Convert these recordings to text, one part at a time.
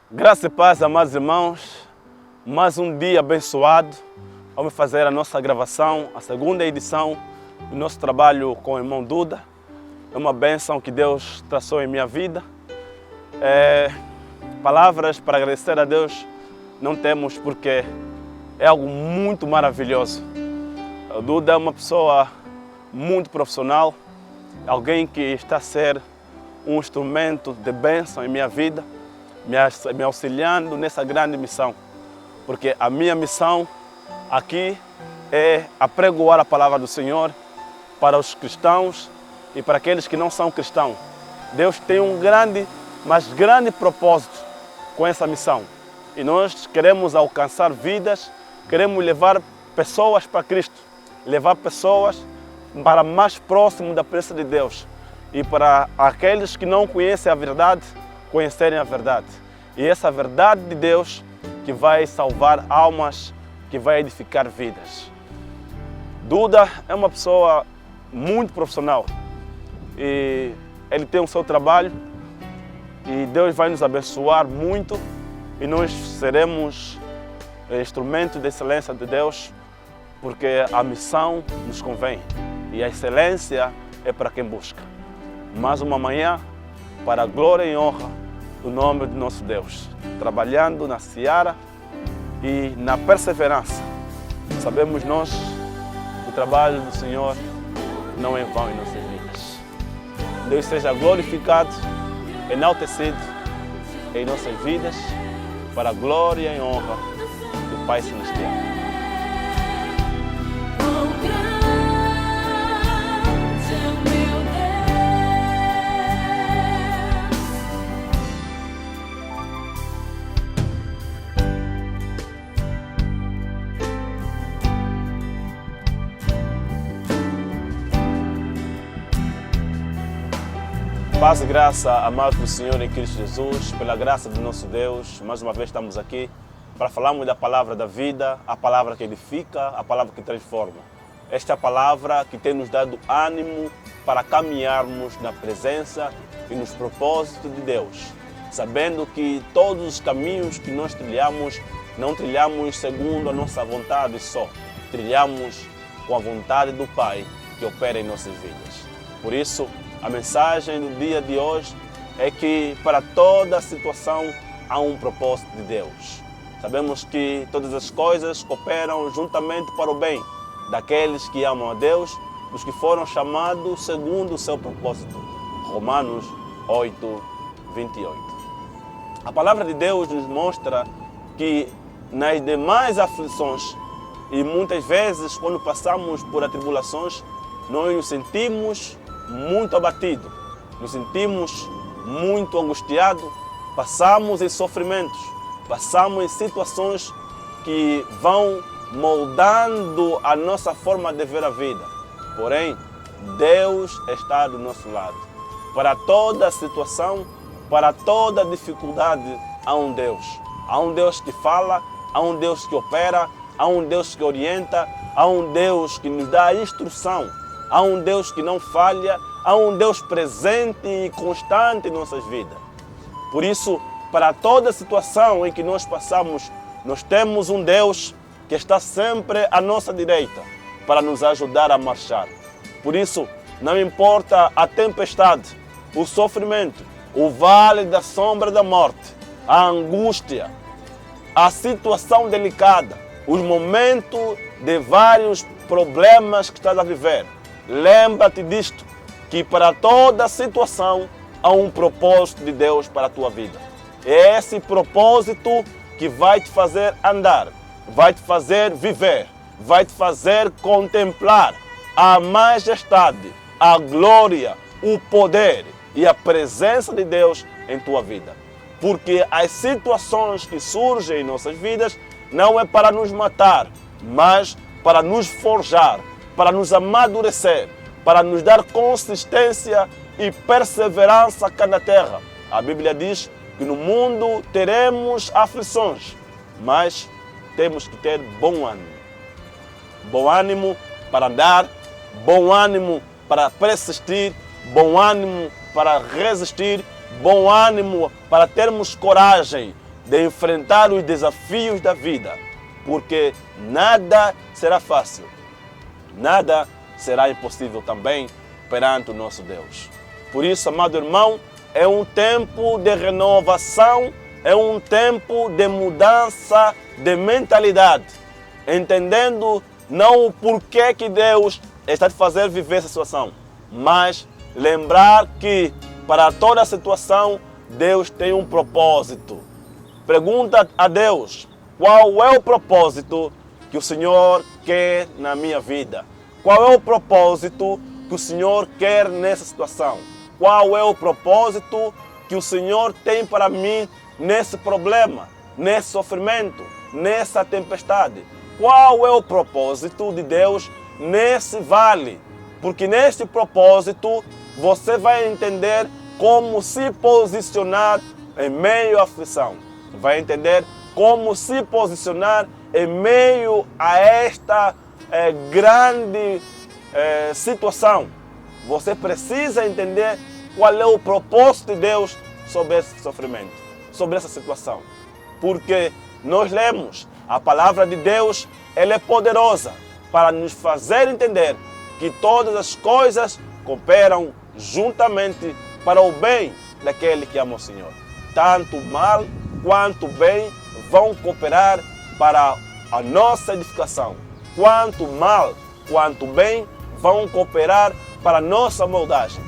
Graça e paz, amados irmãos, mais um dia abençoado. Vamos fazer a nossa gravação, a segunda edição do nosso trabalho com o irmão Duda. É uma bênção que Deus traçou em minha vida. Palavras para agradecer a Deus não temos, porque é algo muito maravilhoso. O Duda é uma pessoa muito profissional, alguém que está a ser um instrumento de bênção em minha vida, me auxiliando nessa grande missão. Porque a minha missão aqui é apregoar a palavra do Senhor para os cristãos e para aqueles que não são cristãos. Deus tem um grande, mas grande propósito com essa missão. E nós queremos alcançar vidas, queremos levar pessoas para Cristo, levar pessoas para mais próximo da presença de Deus. E para aqueles que não conhecem a verdade, conhecerem a verdade. E essa verdade de Deus que vai salvar almas, que vai edificar vidas. Duda é uma pessoa muito profissional e ele tem o seu trabalho e Deus vai nos abençoar muito e nós seremos instrumentos de excelência de Deus, porque a missão nos convém e a excelência é para quem busca. Mais uma manhã para a glória e honra do nome do nosso Deus, trabalhando na seara e na perseverança. Sabemos nós que o trabalho do Senhor não é em vão em nossas vidas. Deus seja glorificado, enaltecido em nossas vidas, para a glória e honra do Pai Celestial. Paz e graça, amados do Senhor em Cristo Jesus, pela graça do nosso Deus, mais uma vez estamos aqui para falarmos da palavra da vida, a palavra que edifica, a palavra que transforma. Esta é a palavra que tem nos dado ânimo para caminharmos na presença e nos propósitos de Deus, sabendo que todos os caminhos que nós trilhamos, não trilhamos segundo a nossa vontade só, trilhamos com a vontade do Pai que opera em nossas vidas. Por isso, a mensagem do dia de hoje é que para toda situação há um propósito de Deus. Sabemos que todas as coisas cooperam juntamente para o bem daqueles que amam a Deus, dos que foram chamados segundo o seu propósito. Romanos 8, 28. A palavra de Deus nos mostra que nas demais aflições e muitas vezes quando passamos por atribulações, nós nos sentimos muito abatido, nos sentimos muito angustiados, passamos em sofrimentos, passamos em situações que vão moldando a nossa forma de ver a vida. Porém, Deus está do nosso lado. Para toda situação, para toda dificuldade, há um Deus. Há um Deus que fala, há um Deus que opera, há um Deus que orienta, há um Deus que nos dá a instrução. Há um Deus que não falha, há um Deus presente e constante em nossas vidas. Por isso, para toda situação em que nós passamos, nós temos um Deus que está sempre à nossa direita para nos ajudar a marchar. Por isso, não importa a tempestade, o sofrimento, o vale da sombra da morte, a angústia, a situação delicada, os momentos de vários problemas que estás a viver. Lembra-te disto, que para toda situação há um propósito de Deus para a tua vida. É esse propósito que vai te fazer andar, vai te fazer viver, vai te fazer contemplar a majestade, a glória, o poder e a presença de Deus em tua vida. Porque as situações que surgem em nossas vidas não é para nos matar, mas para nos forjar, para nos amadurecer, para nos dar consistência e perseverança cá na terra. A Bíblia diz que no mundo teremos aflições, mas temos que ter bom ânimo. Bom ânimo para andar, bom ânimo para persistir, bom ânimo para resistir, bom ânimo para termos coragem, de enfrentar os desafios da vida, porque nada será fácil, nada será impossível também perante o nosso Deus. Por isso, amado irmão, é um tempo de renovação, é um tempo de mudança de mentalidade, entendendo não o porquê que Deus está te fazendo viver essa situação, mas lembrar que para toda situação Deus tem um propósito. Pergunta a Deus, qual é o propósito que o Senhor quer na minha vida? Qual é o propósito que o Senhor quer nessa situação? Qual é o propósito que o Senhor tem para mim nesse problema, nesse sofrimento, nessa tempestade? Qual é o propósito de Deus nesse vale? Porque neste propósito você vai entender como se posicionar em meio à aflição. Vai entender como se posicionar em meio a esta grande situação. Você precisa entender qual é o propósito de Deus sobre esse sofrimento, sobre essa situação. Porque nós lemos, a palavra de Deus, ela é poderosa para nos fazer entender que todas as coisas cooperam juntamente para o bem daquele que ama o Senhor. Tanto mal quanto bem vão cooperar para a nossa edificação. Quanto mal, quanto bem vão cooperar para a nossa moldagem.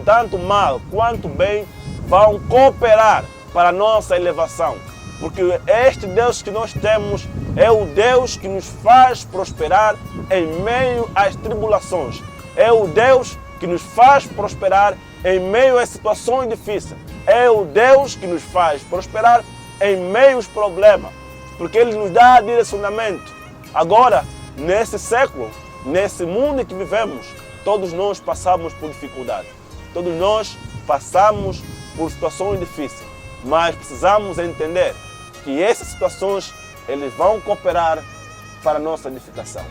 Tanto mal quanto bem vão cooperar para a nossa elevação. Porque este Deus que nós temos é o Deus que nos faz prosperar em meio às tribulações. É o Deus que nos faz prosperar em meio às situações difíceis. É o Deus que nos faz prosperar em meio aos problemas. Porque Ele nos dá direcionamento. Agora, nesse século, nesse mundo em que vivemos, todos nós passamos por dificuldade. Todos nós passamos por situações difíceis. Mas precisamos entender que essas situações eles vão cooperar para a nossa edificação.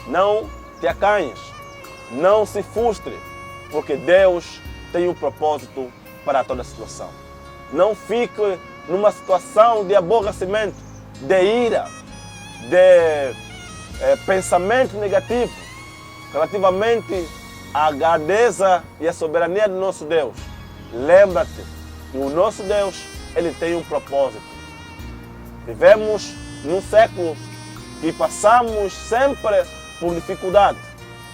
Não te acanhes, não se frustre, porque Deus tem um propósito para toda a situação. Não fique numa situação de aborrecimento, de ira, de pensamento negativo relativamente à grandeza e à soberania do nosso Deus. Lembra-te que o nosso Deus, Ele tem um propósito. Vivemos num século que passamos sempre por dificuldade.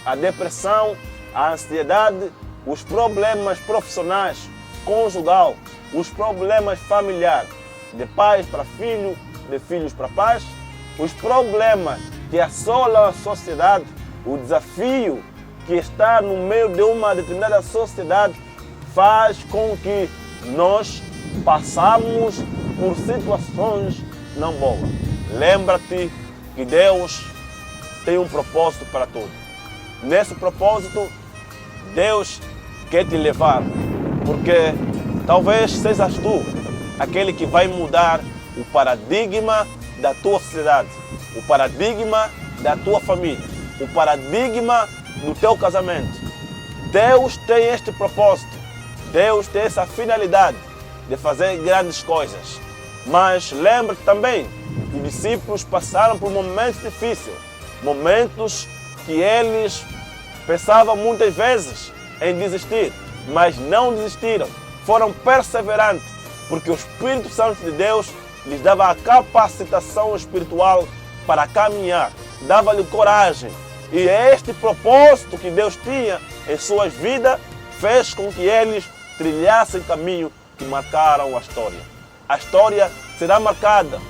A depressão, a ansiedade, os problemas profissionais, conjugal, os problemas familiares, de pais para filhos, de filhos para pais, os problemas que assolam a sociedade, o desafio que está no meio de uma determinada sociedade faz com que nós passamos por situações não boas. Lembra-te que Deus tem um propósito para tudo. Nesse propósito, Deus quer te levar, porque talvez sejas tu aquele que vai mudar o paradigma da tua sociedade, o paradigma da tua família, o paradigma do teu casamento. Deus tem este propósito, Deus tem essa finalidade de fazer grandes coisas. Mas lembra-te também que os discípulos passaram por momentos difíceis, momentos que eles pensavam muitas vezes em desistir, mas não desistiram, foram perseverantes, porque o Espírito Santo de Deus lhes dava a capacitação espiritual para caminhar, dava-lhe coragem. E este propósito que Deus tinha em suas vidas fez com que eles trilhassem caminho que marcaram a história. A história será marcada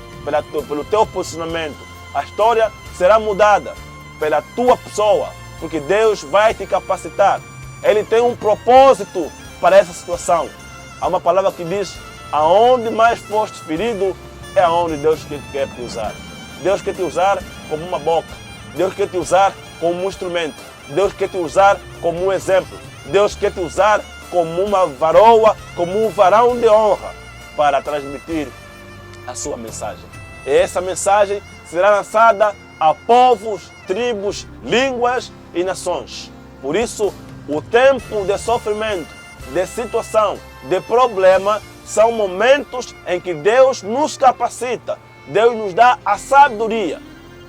pelo teu posicionamento. A história será mudada pela tua pessoa, porque Deus vai te capacitar. Ele tem um propósito para essa situação. Há uma palavra que diz: aonde mais foste ferido é aonde Deus quer te usar. Deus quer te usar como uma boca. Deus quer te usar como um instrumento. Deus quer te usar como um exemplo. Deus quer te usar como uma varoa, como um varão de honra, para transmitir a sua mensagem. E essa mensagem será lançada a povos, tribos, línguas e nações. Por isso, o tempo de sofrimento, de situação, de problema, são momentos em que Deus nos capacita, Deus nos dá a sabedoria,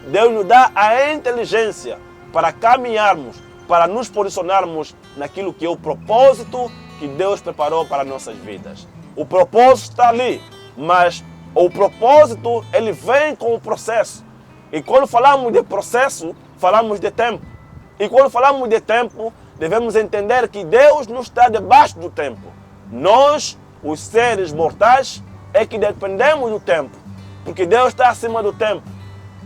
Deus nos dá a inteligência para caminharmos, para nos posicionarmos naquilo que é o propósito que Deus preparou para nossas vidas. O propósito está ali, mas o propósito ele vem com o processo. E quando falamos de processo, falamos de tempo. E quando falamos de tempo, devemos entender que Deus não está debaixo do tempo. Nós, os seres mortais, é que dependemos do tempo, porque Deus está acima do tempo.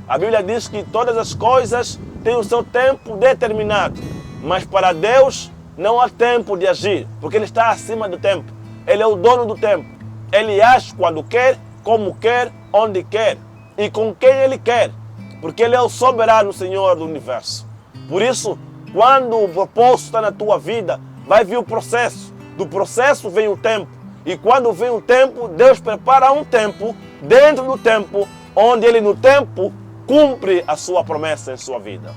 A Bíblia diz que todas as coisas têm o seu tempo determinado, mas para Deus não há tempo de agir, porque Ele está acima do tempo. Ele é o dono do tempo. Ele age quando quer, como quer, onde quer e com quem Ele quer, porque Ele é o soberano Senhor do universo. Por isso, quando o propósito está na tua vida, vai vir o processo. Do processo vem o tempo. E quando vem o tempo, Deus prepara um tempo, dentro do tempo, onde Ele no tempo cumpre a sua promessa em sua vida.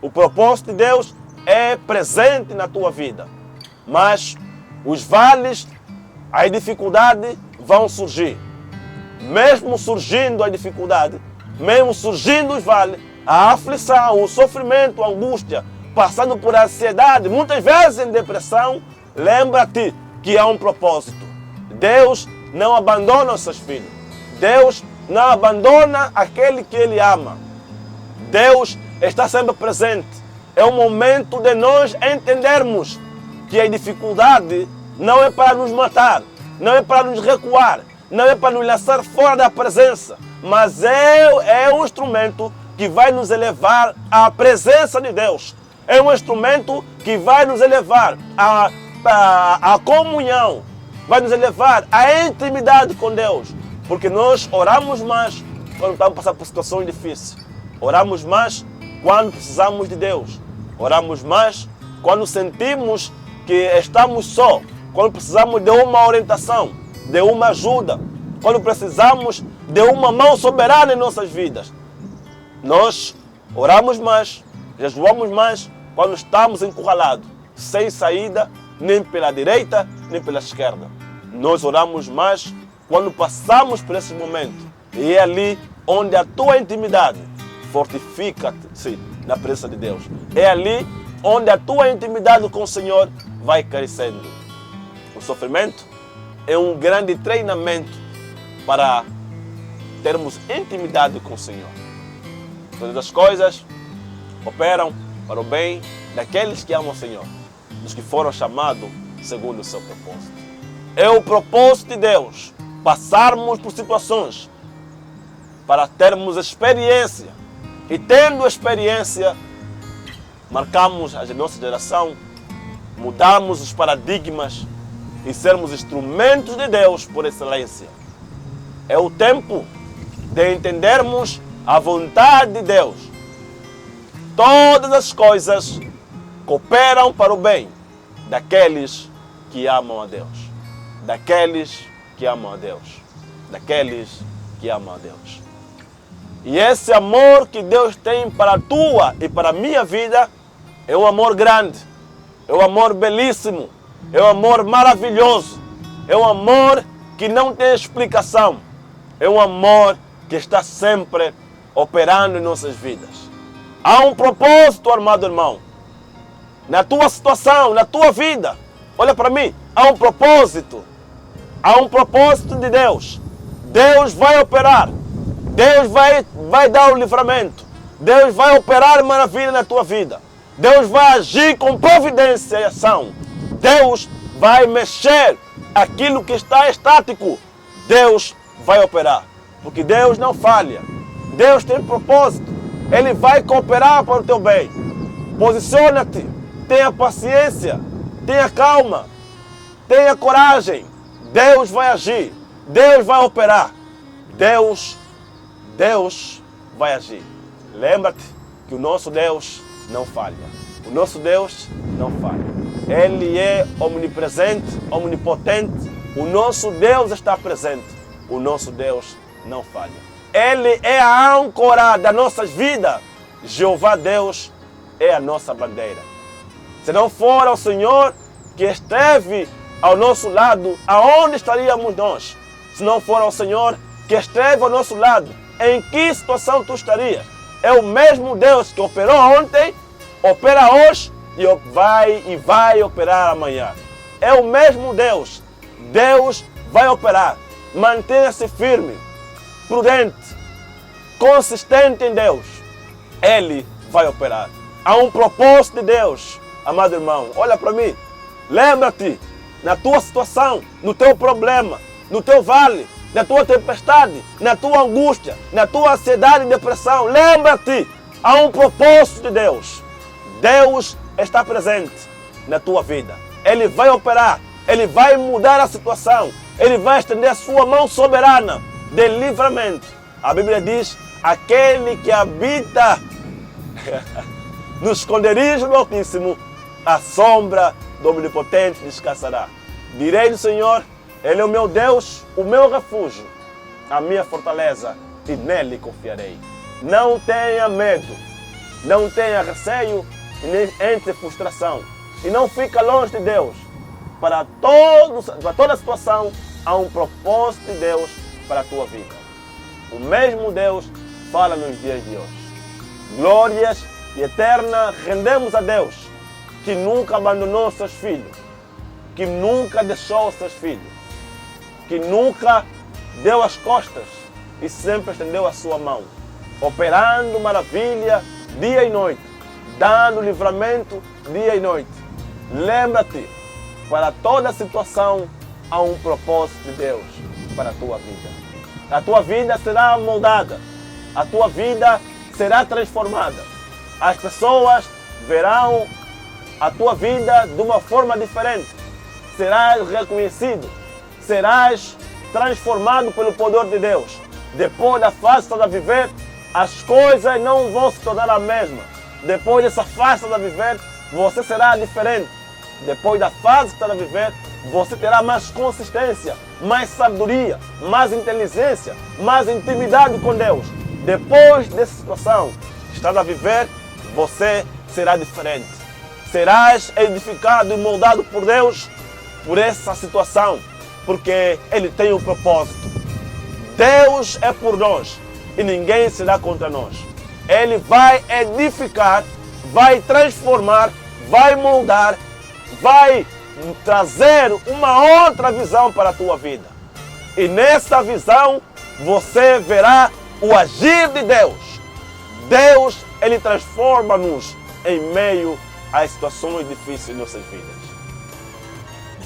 O propósito de Deus é presente na tua vida. Mas os vales, as dificuldades vão surgir. Mesmo surgindo a dificuldade, mesmo surgindo os vales, a aflição, o sofrimento, a angústia, passando por ansiedade, muitas vezes em depressão, lembra-te que há um propósito. Deus não abandona os seus filhos. Deus não abandona aquele que Ele ama. Deus está sempre presente. É o momento de nós entendermos que a dificuldade não é para nos matar, não é para nos recuar, não é para nos lançar fora da presença, mas é um instrumento que vai nos elevar à presença de Deus. É um instrumento que vai nos elevar à comunhão, vai nos elevar à intimidade com Deus. Porque nós oramos mais quando estamos passando por situações difíceis. Oramos mais quando precisamos de Deus. Oramos mais quando sentimos que estamos só, quando precisamos de uma orientação, de uma ajuda, quando precisamos de uma mão soberana em nossas vidas. Nós oramos mais, jejuamos mais quando estamos encurralados, sem saída, nem pela direita, nem pela esquerda. Nós oramos mais quando passamos por esse momento. E é ali onde a tua intimidade fortifica-se na presença de Deus. É ali onde a tua intimidade com o Senhor vai crescendo. O sofrimento é um grande treinamento para termos intimidade com o Senhor. Todas as coisas operam para o bem daqueles que amam o Senhor, dos que foram chamados segundo o seu propósito. É o propósito de Deus passarmos por situações para termos experiência. E tendo experiência, marcamos a nossa geração, mudarmos os paradigmas e sermos instrumentos de Deus por excelência. É o tempo de entendermos a vontade de Deus. Todas as coisas cooperam para o bem daqueles que amam a Deus. Daqueles que amam a Deus. Daqueles que amam a Deus. E esse amor que Deus tem para a tua e para a minha vida é um amor grande, é um amor belíssimo, é um amor maravilhoso, é um amor que não tem explicação, é um amor que está sempre operando em nossas vidas. Há um propósito, amado irmão, na tua situação, na tua vida. Olha para mim, há um propósito de Deus. Deus vai operar, Deus vai dar o livramento, Deus vai operar maravilha na tua vida, Deus vai agir com providência e ação, Deus vai mexer aquilo que está estático, Deus vai operar, porque Deus não falha, Deus tem propósito, Ele vai cooperar para o teu bem. Posiciona-te, tenha paciência, tenha calma, tenha coragem, Deus vai agir, Deus vai operar, Deus vai agir. Lembra-te que o nosso Deus não falha. O nosso Deus não falha. Ele é omnipresente, omnipotente. O nosso Deus está presente. O nosso Deus não falha. Ele é a âncora das nossas vidas. Jeová Deus é a nossa bandeira. Se não for o Senhor que esteve ao nosso lado, aonde estaríamos nós? Se não for o Senhor que esteve ao nosso lado, em que situação tu estarias? É o mesmo Deus que operou ontem, opera hoje e vai operar amanhã. É o mesmo Deus. Deus vai operar. Mantenha-se firme, prudente, consistente em Deus. Ele vai operar. Há um propósito de Deus. Amado irmão, olha para mim. Lembra-te, na tua situação, no teu problema, no teu vale, na tua tempestade, na tua angústia, na tua ansiedade e depressão. Lembra-te, há um propósito de Deus. Deus está presente na tua vida. Ele vai operar, Ele vai mudar a situação, Ele vai estender a sua mão soberana de livramento. A Bíblia diz, aquele que habita no esconderijo do Altíssimo, a sombra do Onipotente descansará. Direi do Senhor, Ele é o meu Deus, o meu refúgio, a minha fortaleza, e nele confiarei. Não tenha medo, não tenha receio, e nem entre frustração. E não fica longe de Deus. Para toda situação, há um propósito de Deus para a tua vida. O mesmo Deus fala nos dias de hoje. Glórias e eterna rendemos a Deus, que nunca abandonou seus filhos, que nunca deixou seus filhos, que nunca deu as costas e sempre estendeu a sua mão, operando maravilha dia e noite, dando livramento dia e noite. Lembra-te, para toda situação há um propósito de Deus para a tua vida. A tua vida será moldada, a tua vida será transformada. As pessoas verão a tua vida de uma forma diferente. Serás reconhecido, serás transformado pelo poder de Deus. Depois da fase que estás a viver, as coisas não vão se tornar a mesma. Depois dessa fase que estás a viver, você será diferente. Depois da fase que estás a viver, você terá mais consistência, mais sabedoria, mais inteligência, mais intimidade com Deus. Depois dessa situação que estás a viver, você será diferente. Serás edificado e moldado por Deus por essa situação, porque Ele tem um propósito. Deus é por nós e ninguém será contra nós. Ele vai edificar, vai transformar, vai moldar, vai trazer uma outra visão para a tua vida. E nessa visão você verá o agir de Deus. Deus, Ele transforma-nos em meio às situações difíceis em nossas vidas.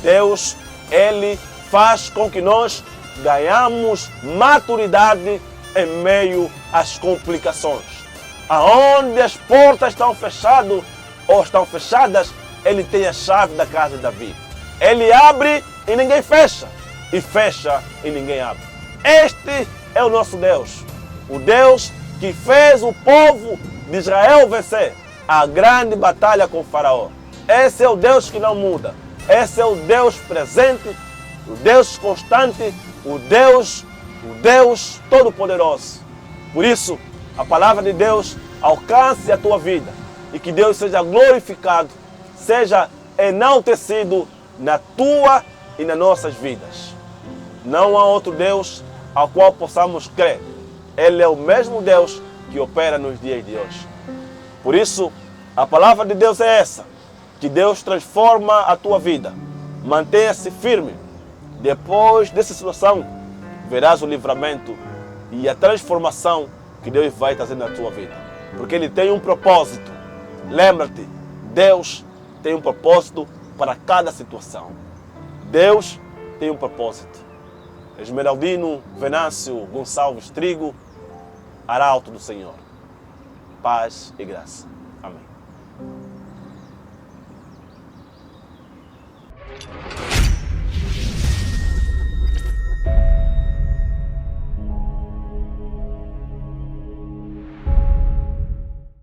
Deus, Ele faz com que nós ganhamos maturidade em meio às complicações. Aonde as portas estão fechadas ou estão fechadas, Ele tem a chave da casa de Davi. Ele abre e ninguém fecha, e fecha e ninguém abre. Este é o nosso Deus, o Deus que fez o povo de Israel vencer a grande batalha com o Faraó. Esse é o Deus que não muda. Esse é o Deus presente, o Deus constante, o Deus Todo-Poderoso. Por isso, a palavra de Deus alcance a tua vida e que Deus seja glorificado, seja enaltecido na tua e nas nossas vidas. Não há outro Deus ao qual possamos crer. Ele é o mesmo Deus que opera nos dias de hoje. Por isso, a palavra de Deus é essa, que Deus transforma a tua vida. Mantenha-se firme. Depois dessa situação, verás o livramento e a transformação que Deus vai trazer na tua vida. Porque Ele tem um propósito. Lembra-te, Deus tem um propósito para cada situação. Deus tem um propósito. Esmeraldino Venâncio Gonçalves Trigo, Arauto do Senhor. Paz e graça. Amém.